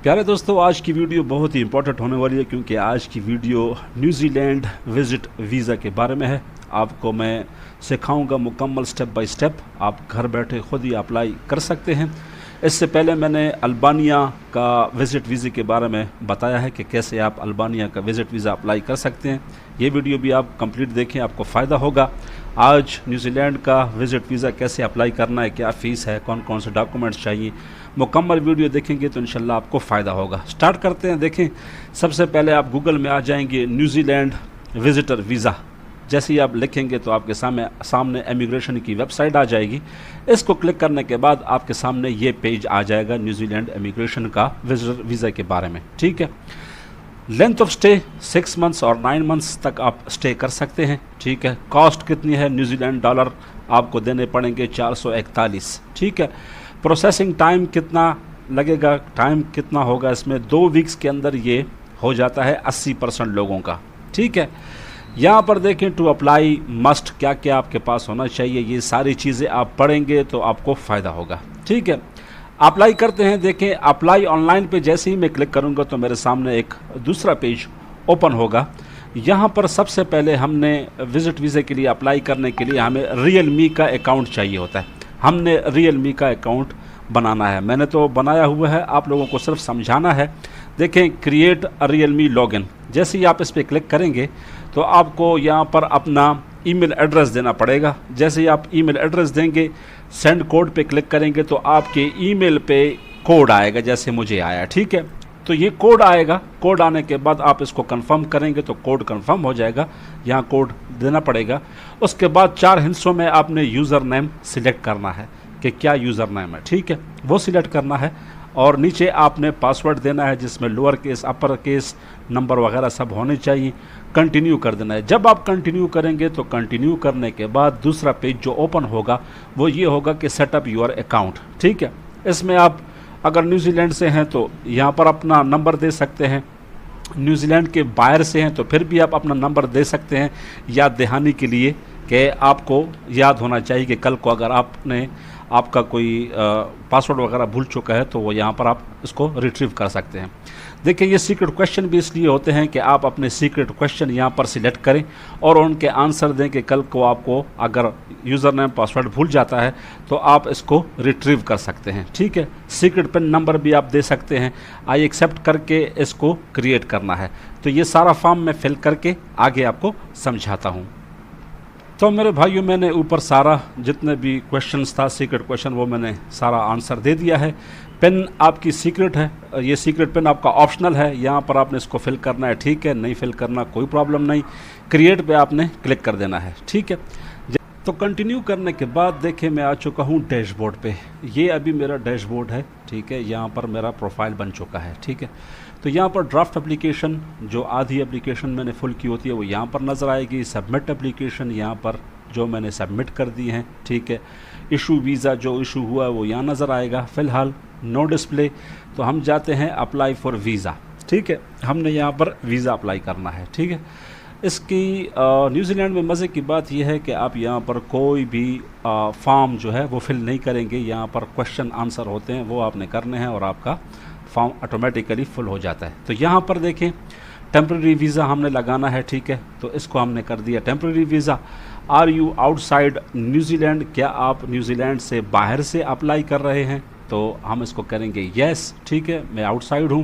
प्यारे दोस्तों, आज की वीडियो बहुत ही इंपॉर्टेंट होने वाली है क्योंकि आज की वीडियो न्यूजीलैंड विज़िट वीज़ा के बारे में है। आपको मैं सिखाऊंगा मुकम्मल स्टेप बाय स्टेप, आप घर बैठे खुद ही अप्लाई कर सकते हैं। इससे पहले मैंने अल्बानिया का विज़िट वीज़ा के बारे में बताया है कि कैसे आप अल्बानिया का विज़िट वीज़ा अप्लाई कर सकते हैं। ये वीडियो भी आप कंप्लीट देखें, आपको फ़ायदा होगा। आज न्यूजीलैंड का विज़िट वीज़ा कैसे अप्लाई करना है, क्या फ़ीस है, कौन कौन से डॉक्यूमेंट्स चाहिए, मुकम्मल वीडियो देखेंगे तो इंशाल्लाह आपको फ़ायदा होगा। स्टार्ट करते हैं। देखें, सबसे पहले आप गूगल में आ जाएंगे न्यूजीलैंड विज़िटर वीज़ा। जैसे ही आप लिखेंगे तो आपके सामने इमिग्रेशन की वेबसाइट आ जाएगी। इसको क्लिक करने के बाद आपके सामने ये पेज आ जाएगा न्यूजीलैंड इमिग्रेशन का विज़िटर वीज़ा के बारे में। ठीक है, लेंथ ऑफ स्टे 6 मंथ्स और 9 मंथ्स तक आप स्टे कर सकते हैं। ठीक है, कॉस्ट कितनी है, न्यूजीलैंड डॉलर आपको देने पड़ेंगे 441। ठीक है, प्रोसेसिंग टाइम कितना लगेगा, टाइम कितना होगा इसमें, 2 वीक्स के अंदर ये हो जाता है 80% लोगों का। ठीक है, यहाँ पर देखें टू अप्लाई मस्ट क्या क्या आपके पास होना चाहिए, ये सारी चीज़ें आप पढ़ेंगे तो आपको फ़ायदा होगा। ठीक है, अप्लाई करते हैं। देखें, अप्लाई ऑनलाइन पे जैसे ही मैं क्लिक करूँगा तो मेरे सामने एक दूसरा पेज ओपन होगा। यहाँ पर सबसे पहले हमने विज़िट वीज़े के लिए अप्लाई करने के लिए हमें रियलमी का अकाउंट चाहिए होता है। हमने रियलमी का अकाउंट बनाना है, मैंने तो बनाया हुआ है, आप लोगों को सिर्फ समझाना है। देखें, क्रिएट रियलमी लॉगिन, जैसे ही आप इस पर क्लिक करेंगे तो आपको यहाँ पर अपना ईमेल एड्रेस देना पड़ेगा। जैसे ही आप ईमेल एड्रेस देंगे, सेंड कोड पे क्लिक करेंगे तो आपके ईमेल पे कोड आएगा, जैसे मुझे आया। ठीक है, तो ये कोड आएगा, कोड आने के बाद आप इसको कंफर्म करेंगे तो कोड कंफर्म हो जाएगा, यहाँ कोड देना पड़ेगा। उसके बाद 4 हिस्सों में आपने यूज़र नेम सिलेक्ट करना है कि क्या यूज़र नेम है। ठीक है, वो सिलेक्ट करना है और नीचे आपने पासवर्ड देना है जिसमें lower case, upper case, number वगैरह सब होने चाहिए। कंटिन्यू कर देना है। जब आप कंटिन्यू करेंगे तो कंटिन्यू करने के बाद दूसरा पेज जो ओपन होगा वो ये होगा कि सेटअप योर अकाउंट। ठीक है, इसमें आप अगर न्यूजीलैंड से हैं तो यहाँ पर अपना नंबर दे सकते हैं, न्यूजीलैंड के बाहर से हैं तो फिर भी आप अपना नंबर दे सकते हैं याद दहानी के लिए, कि आपको याद होना चाहिए कि कल को अगर आपका कोई पासवर्ड वगैरह भूल चुका है तो वो यहाँ पर आप इसको रिट्रीव कर सकते हैं। देखिए, ये सीक्रेट क्वेश्चन भी इसलिए होते हैं कि आप अपने सीक्रेट क्वेश्चन यहाँ पर सिलेक्ट करें और उनके आंसर दें कि कल को आपको अगर यूज़र नेम पासवर्ड भूल जाता है तो आप इसको रिट्रीव कर सकते हैं। ठीक है, सीक्रेट पिन नंबर भी आप दे सकते हैं। आई एक्सेप्ट करके इसको क्रिएट करना है। तो ये सारा फॉर्म मैं फिल करके आगे आपको समझाता हूँ। तो मेरे भाइयों, मैंने ऊपर सारा जितने भी क्वेश्चंस था सीक्रेट क्वेश्चन वो मैंने सारा आंसर दे दिया है। पिन आपकी सीक्रेट है, ये सीक्रेट पिन आपका ऑप्शनल है, यहाँ पर आपने इसको फिल करना है। ठीक है, नहीं फिल करना कोई प्रॉब्लम नहीं, क्रिएट पे आपने क्लिक कर देना है। ठीक है, तो कंटिन्यू करने के बाद देखें मैं आ चुका हूँ डैशबोर्ड पे। ये अभी मेरा डैशबोर्ड है। ठीक है, यहाँ पर मेरा प्रोफाइल बन चुका है। ठीक है, तो यहाँ पर ड्राफ्ट एप्लीकेशन, जो आधी एप्लीकेशन मैंने फुल की होती है वो यहाँ पर नज़र आएगी। सबमिट एप्लीकेशन यहाँ पर जो मैंने सबमिट कर दी है। ठीक है, इशू वीज़ा जो इशू हुआ है वो यहाँ नज़र आएगा। फ़िलहाल नो डिस्प्ले, तो हम जाते हैं अप्लाई फॉर वीज़ा। ठीक है, हमने यहाँ पर वीज़ा अप्लाई करना है। ठीक है, इसकी न्यूजीलैंड में मज़े की बात यह है कि आप यहाँ पर कोई भी फॉर्म जो है वो फिल नहीं करेंगे। यहाँ पर क्वेश्चन आंसर होते हैं वो आपने करने हैं और आपका फॉर्म ऑटोमेटिकली फुल हो जाता है। तो यहाँ पर देखें, टेम्प्रेरी वीज़ा हमने लगाना है। ठीक है, तो इसको हमने कर दिया temporary visa. Are you outside New Zealand, क्या आप न्यूजीलैंड से बाहर से अप्लाई कर रहे हैं, तो हम इसको करेंगे येस। ठीक है, मैं आउटसाइड हूँ।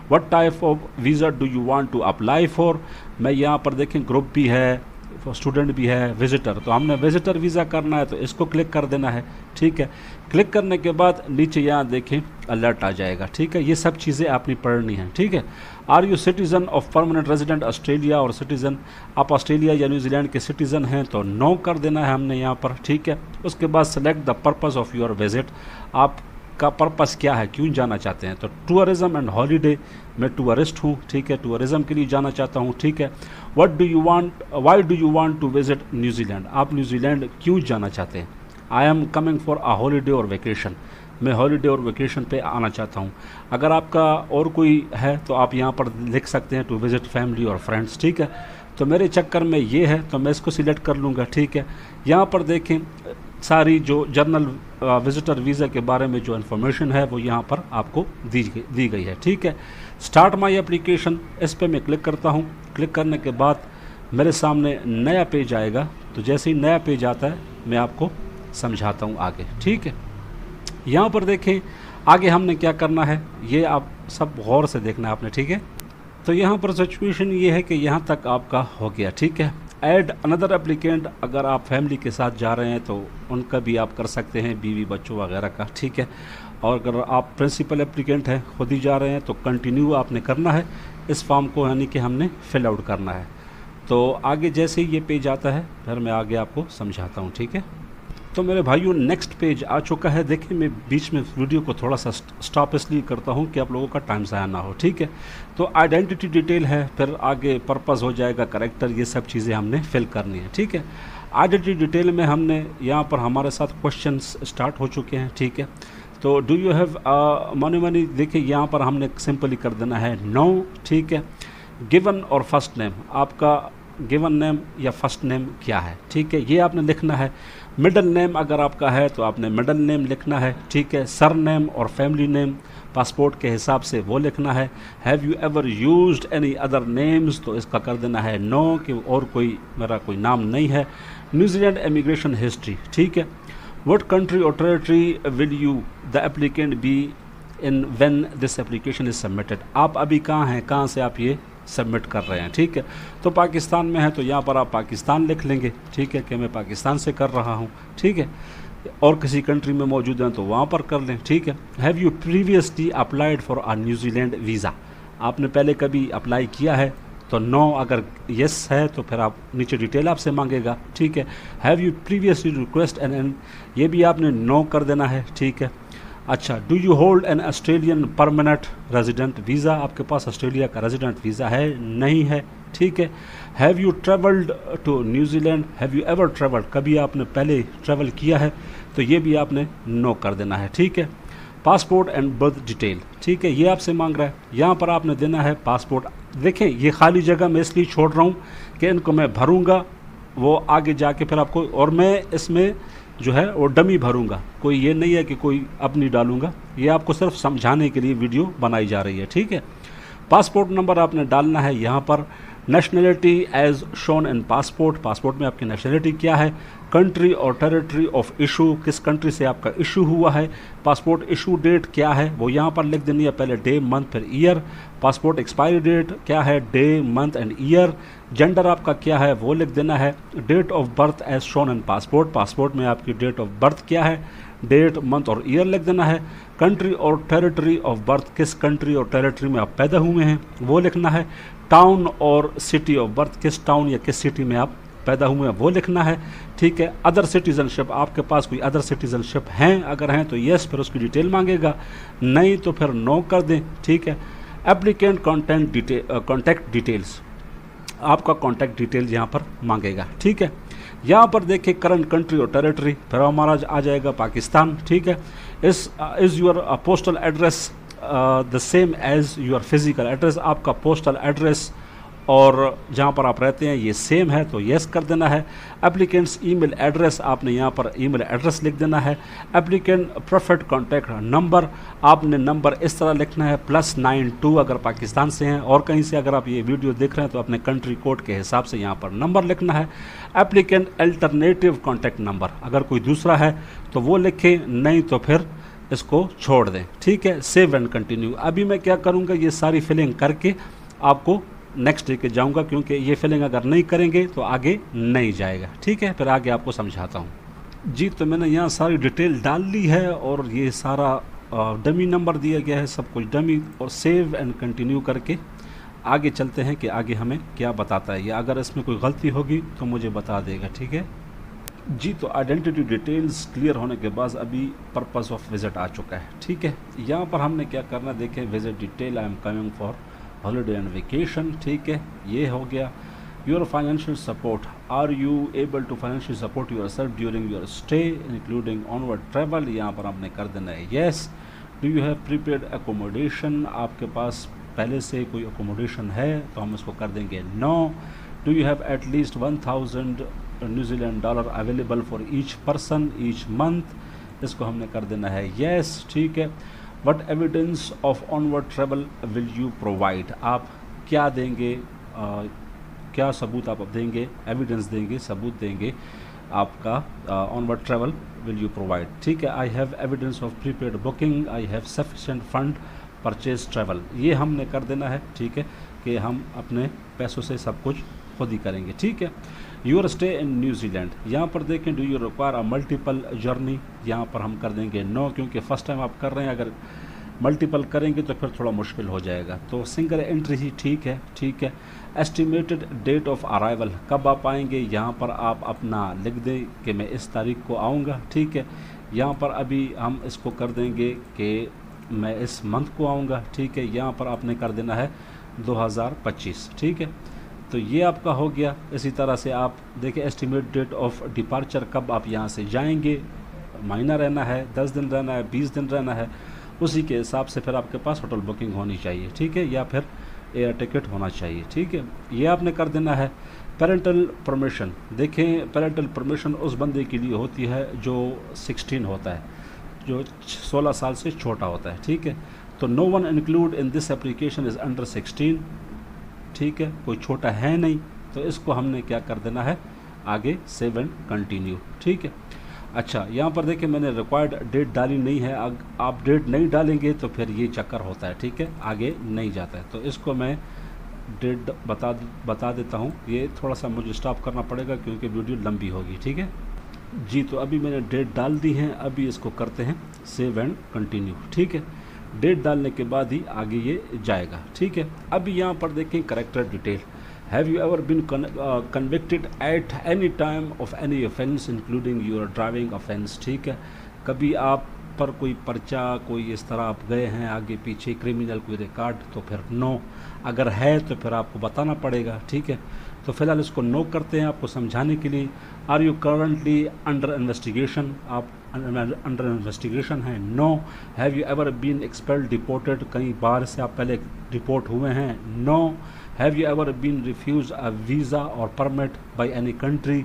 What type of visa do you want to apply for, मैं यहाँ पर देखें ग्रुप भी है, स्टूडेंट भी है, विज़िटर, तो हमने विज़िटर वीज़ा करना है तो इसको क्लिक कर देना है। ठीक है, क्लिक करने के बाद नीचे यहाँ देखें अलर्ट आ जाएगा। ठीक है, ये सब चीज़ें आपने पढ़नी हैं। ठीक है, are you citizen of permanent resident Australia, और सिटीज़न आप ऑस्ट्रेलिया या न्यूजीलैंड के सिटीज़न हैं तो नो कर देना है हमने यहाँ पर। ठीक है, उसके बाद select the purpose of your visit, आपका पर्पस क्या है, क्यों जाना चाहते हैं, तो टूरिज़म एंड हॉलीडे, मैं टूरिस्ट हूँ। ठीक है, टूरिज़म के लिए जाना चाहता हूँ। ठीक है, what do you want, why do you want to visit New Zealand, आप न्यूजीलैंड क्यों जाना चाहते हैं। I am coming for a holiday और वेकेशन, मैं हॉलीडे और वेकेशन पे आना चाहता हूँ। अगर आपका और कोई है तो आप यहाँ पर लिख सकते हैं टू विजिट फैमिली और फ्रेंड्स। ठीक है, तो मेरे चक्कर में ये है तो मैं इसको सिलेक्ट कर लूँगा। ठीक है, यहाँ पर देखें सारी जो जर्नल विजिटर वीज़ा के बारे में जो इन्फॉर्मेशन है वो यहाँ पर आपको दी गई है। ठीक है, स्टार्ट माई एप्लीकेशन, इस पर मैं क्लिक करता हूँ। क्लिक करने के बाद मेरे सामने नया पेज आएगा। तो जैसे ही नया पेज आता है मैं आपको समझाता हूँ आगे। ठीक है, यहाँ पर देखें आगे हमने क्या करना है, ये आप सब गौर से देखना है आपने। ठीक है, तो यहाँ पर सिचुएशन ये है कि यहाँ तक आपका हो गया। ठीक है, ऐड अनदर एप्लीकेंट, अगर आप फैमिली के साथ जा रहे हैं तो उनका भी आप कर सकते हैं, बीवी बच्चों वगैरह का। ठीक है, और अगर आप प्रिंसिपल एप्लीकेंट हैं, खुद ही जा रहे हैं, तो कंटिन्यू आपने करना है इस फॉर्म को, यानी कि हमने फिल आउट करना है। तो आगे जैसे ही ये पेज आता है फिर मैं आगे आपको समझाता हूँ। ठीक है, तो मेरे भाइयों नेक्स्ट पेज आ चुका है। देखिए मैं बीच में वीडियो को थोड़ा सा स्टॉप इसलिए करता हूँ कि आप लोगों का टाइम ज़ाया ना हो। ठीक है, तो आइडेंटिटी डिटेल है, फिर आगे पर्पस हो जाएगा, करेक्टर, ये सब चीज़ें हमने फिल करनी है। ठीक है, आइडेंटिटी डिटेल में हमने यहाँ पर हमारे साथ क्वेश्चंस स्टार्ट हो चुके हैं। ठीक है, तो डू यू हैव मनी, देखिए यहाँ पर हमने सिंपली कर देना है नो। ठीक है, गिवन और फर्स्ट नेम, आपका गिवन नेम या फर्स्ट नेम क्या है। ठीक है, ये आपने लिखना है। मिडल नेम अगर आपका है तो आपने मिडल नेम लिखना है। ठीक है, सर नेम और फैमिली नेम पासपोर्ट के हिसाब से वो लिखना है। Have you ever used any other names, तो इसका कर देना है नो, कि और कोई मेरा कोई नाम नहीं है। न्यूजीलैंड इमिग्रेशन हिस्ट्री, ठीक है, व्हाट कंट्री और territory will you the applicant be in when this application is submitted, आप अभी कहाँ हैं, कहाँ से आप ये सबमिट कर रहे हैं। ठीक है, तो पाकिस्तान में है तो यहाँ पर आप पाकिस्तान लिख लेंगे। ठीक है, कि मैं पाकिस्तान से कर रहा हूँ। ठीक है, और किसी कंट्री में मौजूद हैं तो वहाँ पर कर लें। ठीक है, have you previously applied for a New Zealand visa, आपने पहले कभी अप्लाई किया है तो नो, अगर यस है तो फिर आप नीचे डिटेल आपसे मांगेगा। ठीक है, have you previously request an, ये भी आपने नो कर देना है। ठीक है, अच्छा, do you hold an Australian permanent resident visa, आपके पास ऑस्ट्रेलिया का रेजिडेंट वीज़ा है, नहीं है। ठीक है, have you travelled to New Zealand, have you ever travelled, कभी आपने पहले ट्रेवल किया है, तो ये भी आपने नो कर देना है। ठीक है, पासपोर्ट एंड बर्थ डिटेल, ठीक है, ये आपसे मांग रहा है, यहाँ पर आपने देना है पासपोर्ट। देखें ये खाली जगह मैं इसलिए छोड़ रहा हूँ कि इनको मैं भरूँगा वो आगे जाके फिर आपको, और मैं इसमें जो है वो डमी भरूंगा, कोई ये नहीं है कि कोई अपनी डालूंगा, ये आपको सिर्फ समझाने के लिए वीडियो बनाई जा रही है। ठीक है, पासपोर्ट नंबर आपने डालना है यहाँ पर। Nationality as shown in passport, passport में आपकी नेशनलिटी क्या है। कंट्री और टेरिटरी ऑफ इशू, किस कंट्री से आपका इशू हुआ है। पासपोर्ट इशू डेट क्या है वो यहाँ पर लिख देनी है, पहले डे मंथ फिर ईयर। पासपोर्ट एक्सपायरी डेट क्या है, day month and year. Gender आपका क्या है वो लिख देना है। Date of birth as shown in passport, passport में आपकी डेट ऑफ बर्थ क्या है, डेट मंथ और ईयर लिख देना है। कंट्री और टेरिटरी ऑफ बर्थ, किस कंट्री और टेरिटरी में आप पैदा हुए हैं वो लिखना है। टाउन और सिटी ऑफ बर्थ, किस टाउन या किस सिटी में आप पैदा हुए हैं वो लिखना है। ठीक है, अदर सिटीजनशिप, आपके पास कोई अदर सिटीजनशिप हैं, अगर हैं तो येस, फिर उसकी डिटेल मांगेगा, नहीं तो फिर नो कर दें। ठीक है, एप्लीकेंट कॉन्टैक्ट डिटेल्स, आपका कॉन्टैक्ट डिटेल यहाँ पर मांगेगा। ठीक है, यहाँ पर देखिए करंट कंट्री और टेरिटरी, फिर हमारा आ जाएगा पाकिस्तान। ठीक है, is your postal address the same as your physical address, आपका पोस्टल एड्रेस और जहाँ पर आप रहते हैं ये सेम है तो येस कर देना है। एप्लीकेंट्स ईमेल एड्रेस, आपने यहाँ पर ईमेल एड्रेस लिख देना है। एप्लीकेंट प्रेफर्ड कॉन्टैक्ट नंबर, आपने नंबर इस तरह लिखना है +92 अगर पाकिस्तान से हैं, और कहीं से अगर आप ये वीडियो देख रहे हैं तो अपने कंट्री कोड के हिसाब से यहाँ पर नंबर लिखना है। एप्लीकेंट अल्टरनेटिव कॉन्टैक्ट नंबर, अगर कोई दूसरा है तो वो लिखें, नहीं तो फिर इसको छोड़ दें। ठीक है, सेव एंड कंटिन्यू। अभी मैं क्या करूँगा, ये सारी फिलिंग करके आपको नेक्स्ट डे के जाऊंगा, क्योंकि ये फिलिंग अगर नहीं करेंगे तो आगे नहीं जाएगा। ठीक है, फिर आगे आपको समझाता हूँ। जी, तो मैंने यहाँ सारी डिटेल डाल ली है और ये सारा डमी नंबर दिया गया है, सब कुछ डमी, और सेव एंड कंटिन्यू करके आगे चलते हैं कि आगे हमें क्या बताता है, या अगर इसमें कोई गलती होगी तो मुझे बता देगा। ठीक है जी, तो आइडेंटिटी डिटेल्स क्लियर होने के बाद अभी पर्पस ऑफ विजिट आ चुका है। ठीक है, यहाँ पर हमने क्या करना, देखें visit detail, I am coming for holiday and vacation. ठीक है, ये हो गया। Your financial support, are you able to financial support yourself during your stay including onward travel, यहाँ पर आपने कर देना है yes. Do you have prepaid accommodation, आपके पास पहले से कोई एकोमोडेशन है तो हम इसको कर देंगे no. Do you have at least 1000 New Zealand dollar available for each person each month, इसको हमने कर देना है येस। ठीक है, what evidence of onward travel will you provide, आप क्या देंगे, क्या सबूत आप देंगे, एविडेंस देंगे, सबूत देंगे आपका onward travel will you provide. ठीक है, I have evidence of prepaid booking, I have sufficient fund purchase travel, ये हमने कर देना है। ठीक है, कि हम अपने पैसों से सब कुछ खुद ही करेंगे। ठीक है, यूर स्टे इन न्यूजीलैंड, यहाँ पर देखें do you require a multiple journey, यहाँ पर हम कर देंगे नो, क्योंकि फर्स्ट टाइम आप कर रहे हैं, अगर मल्टीपल करेंगे तो फिर थोड़ा मुश्किल हो जाएगा, तो सिंगल एंट्री ही ठीक है। ठीक है, एस्टिमेटेड डेट ऑफ अराइवल, कब आप आएंगे, यहाँ पर आप अपना लिख दें कि मैं इस तारीख को आऊँगा। ठीक है, यहाँ पर अभी हम इसको कर देंगे कि मैं इस मंथ को आऊँगा। ठीक है, यहाँ पर आपने कर देना है 2025। ठीक है, तो ये आपका हो गया। इसी तरह से आप देखिए एस्टिमेट डेट ऑफ डिपार्चर, कब आप यहाँ से जाएंगे, महीना रहना है, 10 दिन रहना है, 20 दिन रहना है, उसी के हिसाब से फिर आपके पास होटल बुकिंग होनी चाहिए। ठीक है, या फिर एयर टिकट होना चाहिए। ठीक है, ये आपने कर देना है। पेरेंटल परमिशन, देखें पेरेंटल परमिशन उस बंदे के लिए होती है जो 16 होता है, जो 16 साल से छोटा होता है। ठीक है, तो no one include in this application is under 16। ठीक है, कोई छोटा है नहीं, तो इसको हमने क्या कर देना है, आगे सेव एंड कंटिन्यू। ठीक है, अच्छा यहाँ पर देखिए मैंने रिक्वायर्ड डेट डाली नहीं है, आप डेट नहीं डालेंगे तो फिर ये चक्कर होता है। ठीक है, आगे नहीं जाता है, तो इसको मैं डेट बता देता हूँ। ये थोड़ा सा मुझे स्टॉप करना पड़ेगा क्योंकि वीडियो लंबी होगी। ठीक है जी, तो अभी मैंने डेट डाल दी है, अभी इसको करते हैं सेव एंड कंटिन्यू। ठीक है, डेट डालने के बाद ही आगे ये जाएगा। ठीक है, अभी यहाँ पर देखें character detail, have you ever been convicted at any time of any offence including your driving offence. ठीक है, कभी आप पर कोई पर्चा, कोई इस तरह आप गए हैं आगे पीछे, क्रिमिनल कोई रिकॉर्ड, तो फिर नो, अगर है तो फिर आपको बताना पड़ेगा। ठीक है, तो फिलहाल इसको नो करते हैं आपको समझाने के लिए। Are you currently under investigation, आप अंडर इन्वेस्टिगेशन है, no. Have you ever been expelled deported, कहीं बाहर से आप पहले डिपोर्ट हुए हैं, no. Have you ever been refuse a visa और परमिट बाय एनी कंट्री,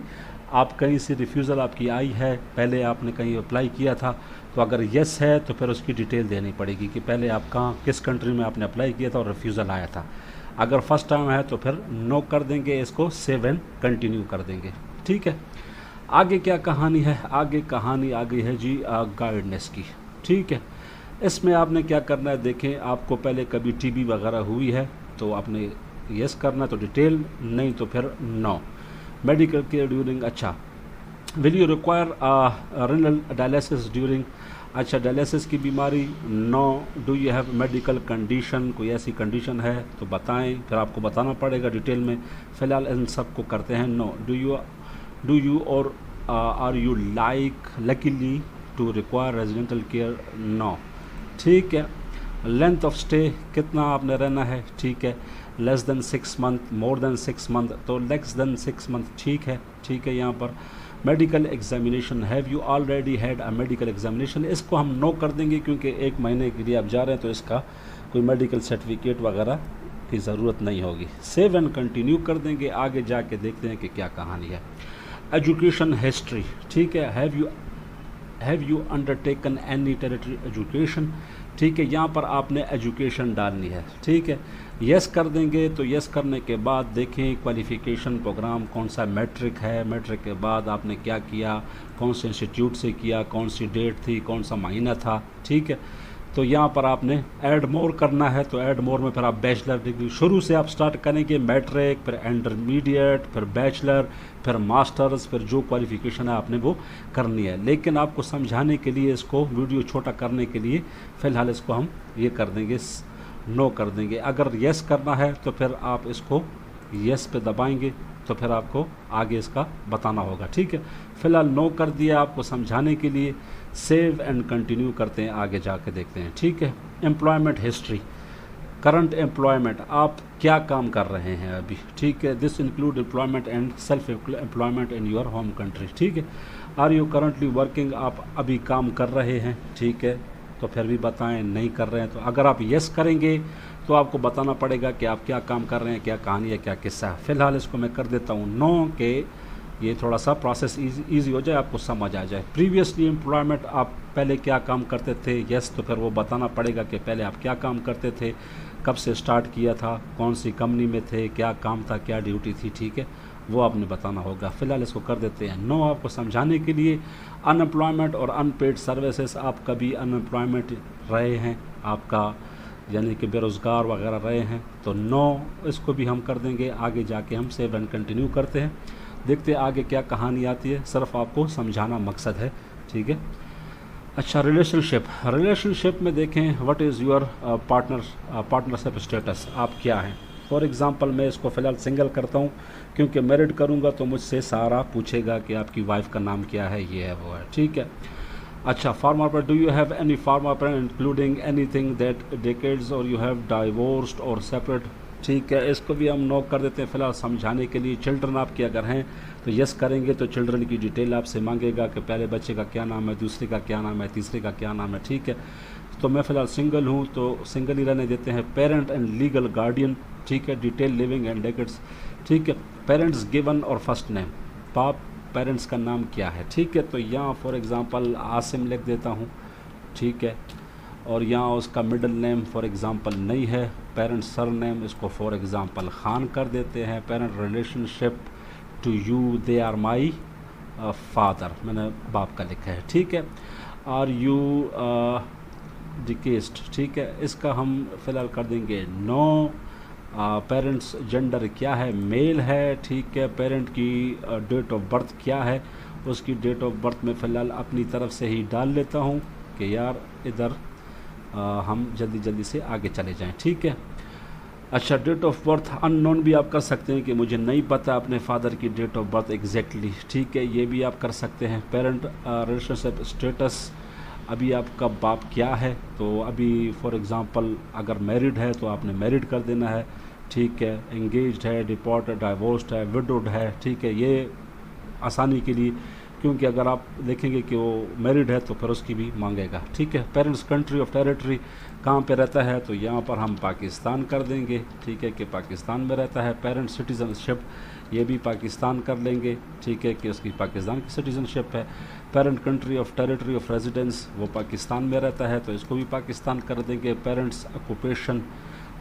आप कहीं से रिफ्यूज़ल आपकी आई है, पहले आपने कहीं अप्लाई किया था, तो अगर येस है तो फिर उसकी डिटेल देनी पड़ेगी कि पहले आप कहाँ किस कंट्री में आपने अप्लाई किया था और रिफ्यूज़ल आया था। अगर फर्स्ट टाइम है तो फिर नो कर देंगे, इसको सेव एंड कंटिन्यू कर देंगे। ठीक है, आगे क्या कहानी है, आगे कहानी आ गई है जी गाइडनेस की। ठीक है, इसमें आपने क्या करना है, देखें आपको पहले कभी टीबी वगैरह हुई है तो आपने यस करना, तो डिटेल, नहीं तो फिर नो। मेडिकल केयर ड्यूरिंग, अच्छा will you require renal dialysis during, अच्छा डायलिसिस की बीमारी, no. Do you have medical condition, कोई ऐसी कंडीशन है तो बताएं, फिर आपको बताना पड़ेगा डिटेल में। फ़िलहाल इन सब को करते हैं नो। डू यू और are you likely to require residential care, no. ठीक है, लेंथ ऑफ स्टे, कितना आपने रहना है, ठीक है, less than 6 month, more than 6 month, तो लेस देन 6 मंथ ठीक है। ठीक है, यहाँ पर medical examination, have you already had a medical examination, इसको हम नो कर देंगे क्योंकि 1 महीने के लिए आप जा रहे हैं तो इसका कोई मेडिकल सर्टिफिकेट वगैरह की ज़रूरत नहीं होगी। सेव एंड कंटिन्यू कर देंगे, आगे जाके देखते हैं कि क्या कहानी है। एजुकेशन हिस्ट्री, ठीक है, have you undertaken any territory education, ठीक है, यहाँ पर आपने एजुकेशन डालनी है। ठीक है, यस कर देंगे, तो यस करने के बाद देखें क्वालिफ़िकेशन प्रोग्राम कौन सा, मैट्रिक है, मैट्रिक के बाद आपने क्या किया, कौन से इंस्टीट्यूट से किया, कौन सी डेट थी, कौन सा महीना था। ठीक है, तो यहाँ पर आपने ऐड मोर करना है, तो ऐड मोर में फिर आप बैचलर डिग्री शुरू से आप स्टार्ट करेंगे, मैट्रिक, फिर इंटरमीडिएट, फिर बैचलर, फिर मास्टर्स, फिर जो क्वालिफ़िकेशन है आपने वो करनी है। लेकिन आपको समझाने के लिए, इसको वीडियो छोटा करने के लिए फ़िलहाल इसको हम ये कर देंगे, नो कर देंगे। अगर यस करना है तो फिर आप इसको यस पे दबाएंगे, तो फिर आपको आगे इसका बताना होगा। ठीक है, फ़िलहाल नो कर दिया आपको समझाने के लिए। सेव एंड कंटिन्यू करते हैं, आगे जाके देखते हैं। ठीक है, एम्प्लॉयमेंट हिस्ट्री, करंट एम्प्लॉयमेंट, आप क्या काम कर रहे हैं अभी। ठीक है, this include employment and self employment in your home country. ठीक है, आर यू करंटली वर्किंग, आप अभी काम कर रहे हैं। ठीक है, तो फिर भी बताएं, नहीं कर रहे हैं तो अगर आप यस करेंगे तो आपको बताना पड़ेगा कि आप क्या काम कर रहे हैं, क्या कहानी है, क्या किस्सा है। फ़िलहाल इसको मैं कर देता हूँ नो, के ये थोड़ा सा प्रोसेस ईजी हो जाए, आपको समझ आ जाए। प्रीवियसली एम्प्लॉयमेंट, आप पहले क्या काम करते थे, यस, तो फिर वो बताना पड़ेगा कि पहले आप क्या काम करते थे, कब से स्टार्ट किया था, कौन सी कंपनी में थे, क्या काम था, क्या ड्यूटी थी, ठीक है, वो आपने बताना होगा। फ़िलहाल इसको कर देते हैं नो, आपको समझाने के लिए। अनएम्प्लॉयमेंट और अनपेड सर्विसेज, आप कभी अनएम्प्लॉयमेंट रहे हैं, आपका यानी कि बेरोज़गार वगैरह रहे हैं, तो नो इसको भी हम कर देंगे। आगे जाके हम सेव एंड कंटिन्यू करते हैं, देखते हैं आगे क्या कहानी आती है, सिर्फ आपको समझाना मकसद है, ठीक है। अच्छा, रिलेशनशिप में देखें, what is your partnership status, आप क्या हैं। फॉर एग्ज़ाम्पल मैं इसको फ़िलहाल सिंगल करता हूँ, क्योंकि मैरिड करूँगा तो मुझसे सारा पूछेगा कि आपकी वाइफ का नाम क्या है, ये है वो है, ठीक है। अच्छा, फार्मर पर, do you have any farmer पर इंक्लूडिंग एनीथिंग दैट डिकेड्स और यू हैव डाइवोर्स्ड और सेपरेट, ठीक है, इसको भी हम नो कर देते हैं फ़िलहाल समझाने के लिए। चिल्ड्रन आपके अगर हैं तो यस करेंगे, तो चिल्ड्रन की डिटेल आपसे मांगेगा कि पहले बच्चे का क्या नाम है, दूसरे का क्या नाम है, तीसरे का क्या नाम है, ठीक है। तो मैं फ़िलहाल सिंगल हूँ तो सिंगल ही रहने देते हैं। पेरेंट एंड लीगल गार्डियन, ठीक है, डिटेल लिविंग एंड डेकेड्स, ठीक है। पेरेंट्स गिवन और फर्स्ट नेम, पेरेंट्स का नाम क्या है, ठीक है। तो यहाँ फॉर एग्ज़ाम्पल आसिम लिख देता हूँ, ठीक है, और यहाँ उसका मिडिल नेम फॉर एग्ज़ाम्पल नहीं है। पेरेंट सर नेम, इसको फॉर एग्ज़ाम्पल खान कर देते हैं। Parent relationship to you, they are my father, मैंने बाप का लिखा है, ठीक है। आर यू डिकेस्ड, ठीक है, इसका हम फ़िलहाल कर देंगे नो। पेरेंट्स जेंडर क्या है, मेल है, ठीक है। पेरेंट की डेट ऑफ बर्थ क्या है, उसकी डेट ऑफ बर्थ में फ़िलहाल अपनी तरफ से ही डाल लेता हूँ कि यार इधर हम जल्दी जल्दी से आगे चले जाएं, ठीक है। अच्छा, डेट ऑफ बर्थ अननोन भी आप कर सकते हैं कि मुझे नहीं पता अपने फादर की डेट ऑफ बर्थ एग्जैक्टली, ठीक है, ये भी आप कर सकते हैं। पेरेंट रिलेशनशिप स्टेटस, अभी आपका बाप क्या है, तो अभी फॉर एग्ज़ाम्पल अगर मैरिड है तो आपने मैरिड कर देना है, ठीक है। एंगेज्ड है, डिपोर्टेड, डाइवोर्स्ड है, विडोड है, ठीक है, ये आसानी के लिए, क्योंकि अगर आप देखेंगे कि वो मैरिड है तो फिर उसकी भी मांगेगा, ठीक है। पेरेंट्स कंट्री ऑफ टेरिटरी, कहाँ पे रहता है, तो यहाँ पर हम पाकिस्तान कर देंगे, ठीक है, कि पाकिस्तान में रहता है। पेरेंट सिटीज़नशिप, ये भी पाकिस्तान कर लेंगे, ठीक है, कि उसकी पाकिस्तान की सिटीज़नशिप है। Parent country of territory of residence, वो पाकिस्तान में रहता है, तो इसको भी पाकिस्तान कर देंगे। पेरेंट्स ऑक्यूपेशन,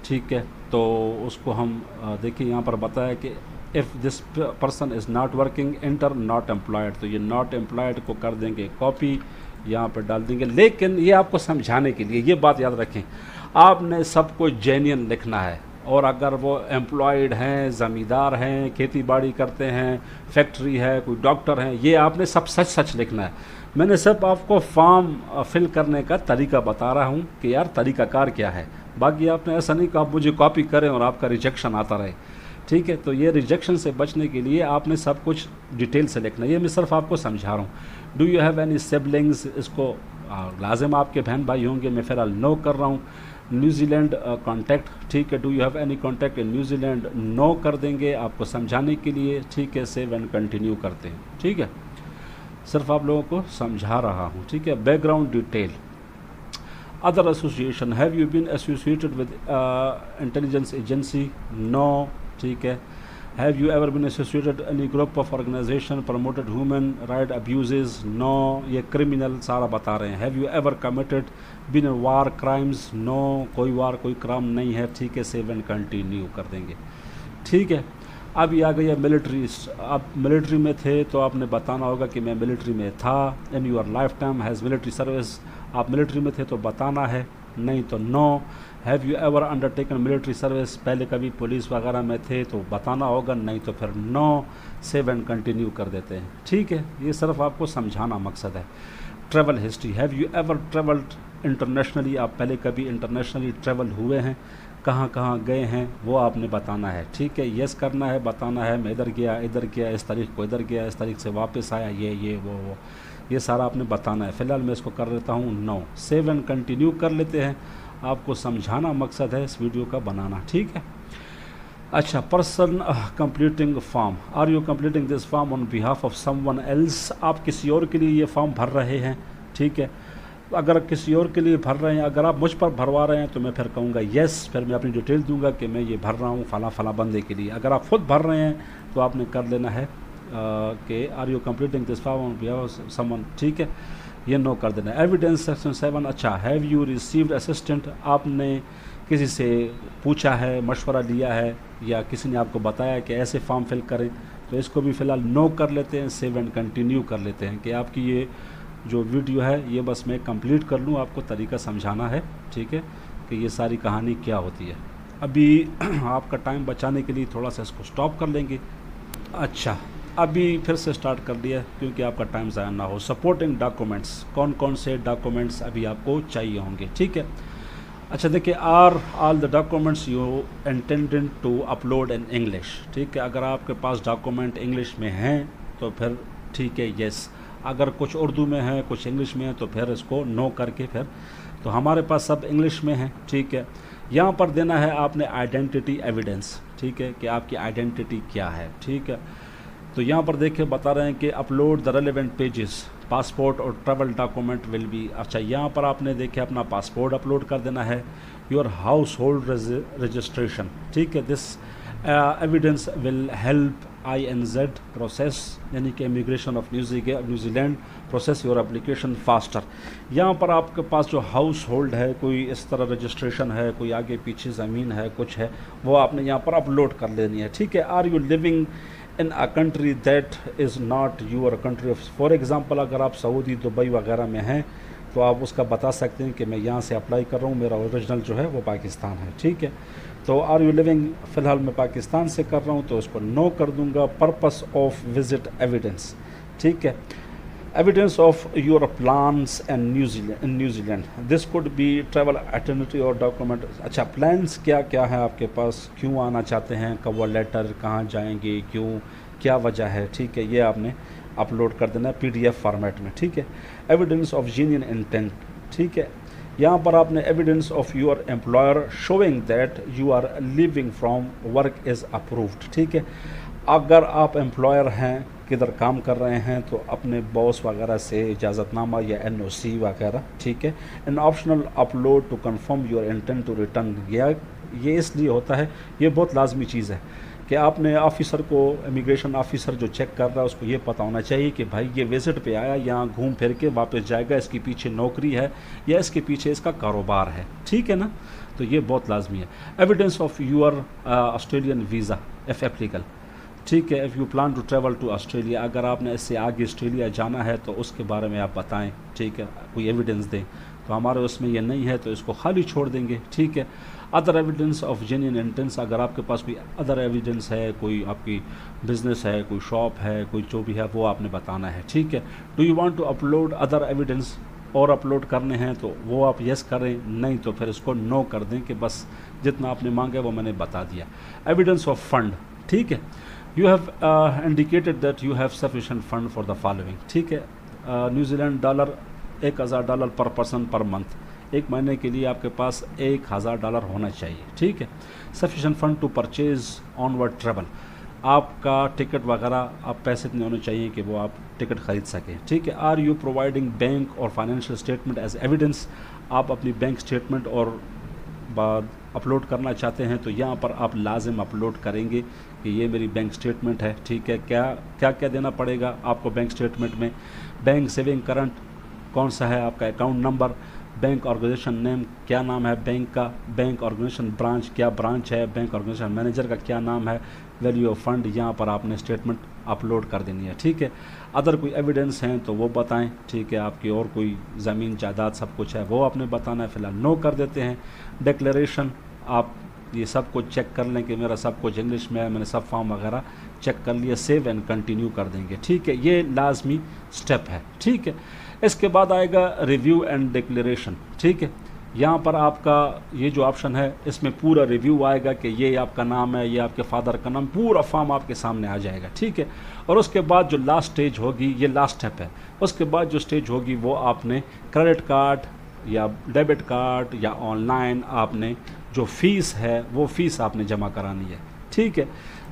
ठीक है, तो उसको हम देखिए यहाँ पर बताया कि if this person is not working enter not employed, तो ये नॉट एम्प्लॉयड को कर देंगे कॉपी, यहाँ पर डाल देंगे। लेकिन ये आपको समझाने के लिए ये बात याद रखें, आपने सब कुछ जेन्युइन लिखना है, और अगर वो एम्प्लॉयड हैं, ज़मींदार हैं, खेती बाड़ी करते हैं, फैक्ट्री है, कोई डॉक्टर हैं, ये आपने सब सच सच लिखना है। मैंने सिर्फ आपको फॉर्म फिल करने का तरीका बता रहा हूँ कि यार तरीक़ाकार क्या है, बाकी आपने ऐसा नहीं कि आप मुझे कॉपी करें और आपका रिजेक्शन आता रहे, ठीक है। तो ये रिजेक्शन से बचने के लिए आपने सब कुछ डिटेल से लिखना है, ये मैं सिर्फ आपको समझा रहा हूँ। Do you have any siblings, इसको लाजिम आपके बहन भाई होंगे, मैं फ़िलहाल नो कर रहा हूँ। न्यूजीलैंड कॉन्टैक्ट, ठीक है, do you have any contact in New Zealand, no कर देंगे आपको समझाने के लिए, ठीक है। सेव एंड कंटिन्यू करते हैं, ठीक है, सिर्फ आप लोगों को समझा रहा हूँ, ठीक है। Background detail, other association, have you been associated with intelligence agency, no, ठीक है। Have you ever been associated any group of organization promoted human right abuses, no, ये क्रिमिनल सारा बता रहे हैं। Have you ever committed been war crimes, no, कोई war कोई crime नहीं है, ठीक है। सेव एंड कंटिन्यू कर देंगे, ठीक है। अब ये आ गई है मिलिट्री, आप मिलिट्री में थे तो आपने बताना होगा कि मैं मिलिट्री में था। In your lifetime has military service, आप मिलिट्री में थे तो बताना है, नहीं तो no. Have you ever undertaken military service, पहले कभी पुलिस वगैरह में थे तो बताना होगा, नहीं तो फिर नो। सेव एंड कंटिन्यू कर देते हैं, ठीक है, ये सिर्फ आपको समझाना मकसद है। Travel history, have you ever travelled internationally, आप पहले कभी इंटरनेशनली ट्रैवल हुए हैं, कहाँ कहाँ गए हैं वो आपने बताना है, ठीक है। यस करना है, बताना है मैं इधर गया, इस तारीख को इधर गया, इस तारीख से वापस आया, ये वो ये सारा आपने बताना है। फ़िलहाल मैं इसको कर लेता हूँ नो। सेव एंड कंटिन्यू कर लेते हैं, आपको समझाना मकसद है इस वीडियो का बनाना, ठीक है। अच्छा, person completing form, are you completing this form on behalf of someone else, आप किसी और के लिए ये फॉर्म भर रहे हैं, ठीक है। अगर किसी और के लिए भर रहे हैं, अगर आप मुझ पर भरवा रहे हैं तो मैं फिर कहूँगा येस, फिर मैं अपनी डिटेल दूंगा कि मैं ये भर रहा हूँ फ़ला फ़ला बंदे के लिए। अगर आप खुद भर रहे हैं तो आपने कर लेना है के are you completing this form someone, ठीक है, ये नो कर देना। एविडेंस सेक्शन 7, अच्छा, हैव यू रिसीव्ड असिस्टेंट, आपने किसी से पूछा है, मशवरा लिया है, या किसी ने आपको बताया कि ऐसे फॉर्म फिल करें, तो इसको भी फ़िलहाल नो कर लेते हैं, सेव एंड कंटिन्यू कर लेते हैं कि आपकी ये जो वीडियो है ये बस मैं कंप्लीट कर लूँ, आपको तरीका समझाना है, ठीक है, कि ये सारी कहानी क्या होती है। अभी आपका टाइम बचाने के लिए थोड़ा सा इसको स्टॉप कर लेंगे। अच्छा, अभी फिर से स्टार्ट कर दिया क्योंकि आपका टाइम ज़ाया ना हो। सपोर्टिंग डॉक्यूमेंट्स, कौन कौन से डॉक्यूमेंट्स अभी आपको चाहिए होंगे, ठीक है। अच्छा देखिए, are all the documents you intended to upload in English, ठीक है। अगर आपके पास डॉक्यूमेंट इंग्लिश में हैं तो फिर ठीक है, येस। अगर कुछ उर्दू में है, कुछ इंग्लिश में है, तो फिर इसको नो करके फिर, तो हमारे पास सब इंग्लिश में है, ठीक है। यहाँ पर देना है आपने आइडेंटिटी एविडेंस, ठीक है, कि आपकी आइडेंटिटी क्या है, ठीक है। तो यहाँ पर देखिए बता रहे हैं कि upload the relevant pages, passport और ट्रैवल डॉक्यूमेंट विल बी, अच्छा यहाँ पर आपने देखे अपना पासपोर्ट अपलोड कर देना है, योर हाउस होल्ड रजिस्ट्रेशन, ठीक है। This evidence will help INZ process, यानी कि immigration of New Zealand process your application faster. यहाँ पर आपके पास जो हाउस होल्ड है, कोई इस तरह रजिस्ट्रेशन है, कोई आगे पीछे ज़मीन है, कुछ है, वो आपने यहाँ पर अपलोड कर लेनी है, ठीक है। Are you living in a country that is not your country of, for example अगर आप सऊदी, दुबई वगैरह में हैं तो आप उसका बता सकते हैं कि मैं यहाँ से अप्लाई कर रहा हूँ, मेरा ओरिजिनल जो है वो पाकिस्तान है, ठीक है। तो आर यू लिविंग, फ़िलहाल मैं पाकिस्तान से कर रहा हूँ तो उसको नो कर दूँगा। पर्पस ऑफ विज़िट एविडेंस, ठीक है, evidence of your plans and New Zealand, this could be travel itinerary और डॉक्यूमेंट। अच्छा, प्लान्स क्या क्या है आपके पास, क्यों आना चाहते हैं, कवर लेटर, कहाँ जाएंगे, क्यों, क्या वजह है, ठीक है, ये आपने अपलोड कर देना है PDF फॉर्मेट में, ठीक है। एविडेंस ऑफ जेन्युइन इंटेंट, ठीक है, यहाँ पर आपने evidence of your employer showing that you are living from work is approved, ठीक है। अगर आप एम्प्लॉयर हैं, किधर काम कर रहे हैं, तो अपने बॉस वगैरह से इजाज़तनामा या NOC वगैरह, ठीक है। An optional upload to confirm your intent to return, ये इसलिए होता है, ये बहुत लाजमी चीज़ है कि आपने ऑफिसर को, इमिग्रेशन ऑफिसर जो चेक कर रहा है उसको ये पता होना चाहिए कि भाई ये विज़िट पे आया, यहाँ घूम फिर के वापस जाएगा, इसके पीछे नौकरी है या इसके पीछे इसका कारोबार है, ठीक है ना। तो ये बहुत लाजमी है। Evidence of your Australian visa if applicable, ठीक है। If you plan to travel to Australia, अगर आपने इससे आगे ऑस्ट्रेलिया जाना है तो उसके बारे में आप बताएं, ठीक है, कोई एविडेंस दें। तो हमारे उसमें ये नहीं है तो इसको खाली छोड़ देंगे, ठीक है। Other evidence of genuine intense, अगर आपके पास कोई अदर एविडेंस है, कोई आपकी बिजनेस है, कोई शॉप है, कोई जो भी है, वो आपने बताना है, ठीक है। Do you want to upload other evidence, और अपलोड करने हैं तो वो आप यस करें, नहीं तो फिर इसको नो कर दें कि बस जितना आपने मांगा वो मैंने बता दिया। एविडेंस ऑफ फंड, ठीक है, you have indicated that you have sufficient fund for the following, ठीक है। न्यूजीलैंड डॉलर $1000 पर पर्सन पर मंथ, एक महीने के लिए आपके पास $1000 होना चाहिए, ठीक है। Sufficient fund to purchase onward travel, आपका टिकट वगैरह आप पैसे इतने होने चाहिए कि वो आप टिकट ख़रीद सकें, ठीक है। आर यू प्रोवाइडिंग बैंक और फाइनेंशियल स्टेटमेंट एज एविडेंस, आप अपनी बैंक स्टेटमेंट और बाद अपलोड करना चाहते हैं तो यहाँ पर आप लाजिम अपलोड करेंगे कि ये मेरी बैंक स्टेटमेंट है, ठीक है। क्या क्या क्या देना पड़ेगा आपको बैंक स्टेटमेंट में, बैंक सेविंग करंट कौन सा है, आपका account number, bank organisation name, क्या नाम है बैंक का, बैंक ऑर्गेनाइजेशन ब्रांच, क्या ब्रांच है, बैंक ऑर्गेनाइजेशन मैनेजर का क्या नाम है, वैल्यू ऑफ फंड, यहाँ पर आपने स्टेटमेंट अपलोड कर देनी है, ठीक है। अदर कोई एविडेंस हैं तो वो बताएं, ठीक है, आपकी और कोई ज़मीन जायदाद सब कुछ है वो आपने बताना है, फ़िलहाल नो कर देते हैं। डिक्लेरेशन, आप ये सब कुछ चेक कर लें कि मेरा सब कुछ इंग्लिश में है, मैंने सब फॉर्म वगैरह चेक कर लिया, सेव एंड कंटिन्यू कर देंगे, ठीक है। ये लाजमी स्टेप है, ठीक है। इसके बाद आएगा रिव्यू एंड डिक्लेरेशन, ठीक है। यहाँ पर आपका ये जो ऑप्शन है इसमें पूरा रिव्यू आएगा कि ये आपका नाम है, ये आपके फादर का नाम, पूरा फॉर्म आपके सामने आ जाएगा, ठीक है। और उसके बाद जो लास्ट स्टेज होगी, ये लास्ट स्टेप है, उसके बाद जो स्टेज होगी वो आपने क्रेडिट कार्ड या डेबिट कार्ड या ऑनलाइन आपने जो फ़ीस है वो फ़ीस आपने जमा करानी है, ठीक है।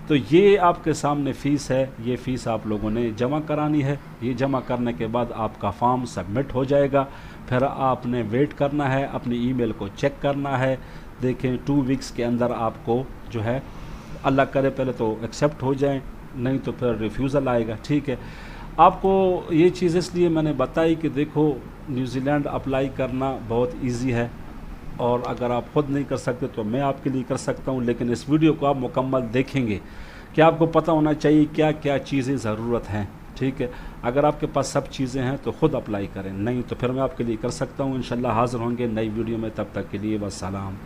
तो ये आपके सामने फ़ीस है, ये फ़ीस आप लोगों ने जमा करानी है। ये जमा करने के बाद आपका फॉर्म सबमिट हो जाएगा, फिर आपने वेट करना है, अपनी ईमेल को चेक करना है। देखें 2 वीक्स के अंदर आपको जो है, अल्लाह करे पहले तो एक्सेप्ट हो जाए, नहीं तो फिर रिफ्यूज़ल आएगा। ठीक है, आपको ये चीज़ इसलिए मैंने बताई कि देखो न्यूजीलैंड अप्लाई करना बहुत इजी है, और अगर आप ख़ुद नहीं कर सकते तो मैं आपके लिए कर सकता हूँ। लेकिन इस वीडियो को आप मुकम्मल देखेंगे कि आपको पता होना चाहिए क्या क्या चीज़ें ज़रूरत हैं। ठीक है, अगर आपके पास सब चीज़ें हैं तो ख़ुद अप्लाई करें, नहीं तो फिर मैं आपके लिए कर सकता हूँ। इंशाल्लाह हाज़िर होंगे नई वीडियो में, तब तक के लिए वस्सलाम।